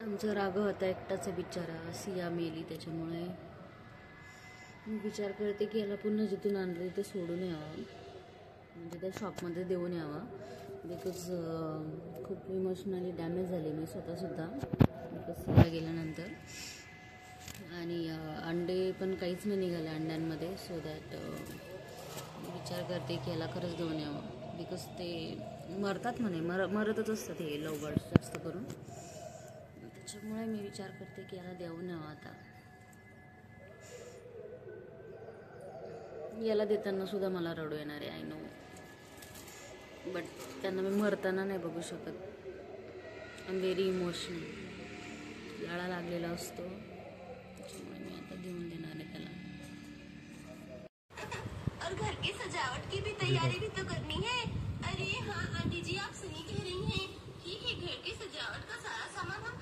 आमचा राघव आता एकटाच आहे बिचारा, सिया मेली त्याच्यामुळे मी विचार करते की याला पुन्हा जिथून आणलं तिथे सोडून यावं, म्हणजे त्या शॉपमध्ये देऊन यावं. बिकॉज खूप इमोशनली डॅमेज झाले मी स्वतःसुद्धा बिकॉज सिया गेल्यानंतर. आणि अंडे पण काहीच नाही निघाले अंड्यांमध्ये. सो दॅट विचार करते की याला खरंच देऊन यावं. बिकॉज ते मरतात म्हणे, मरतच असतात हे लव्ह बर्ड्स जास्त करून. त्याच्यामुळे मी विचार करते की याला देऊन यावं आता. याला देताना सुद्धा मला रडू येणार आहे, आय नो. बट त्यांना मी मरताना नाही बघू शकत. I am very emotional. लळा लागलेला असतो, त्याच्यामुळे मी आता देऊन देणार आहे त्याला. और घर की सजावट की भी तैयारी भी तो करनी है. अरे हाँ आंटी जी, आप सही कह रही हैं. ठीक है, घर की सजावट का सारा सामान हम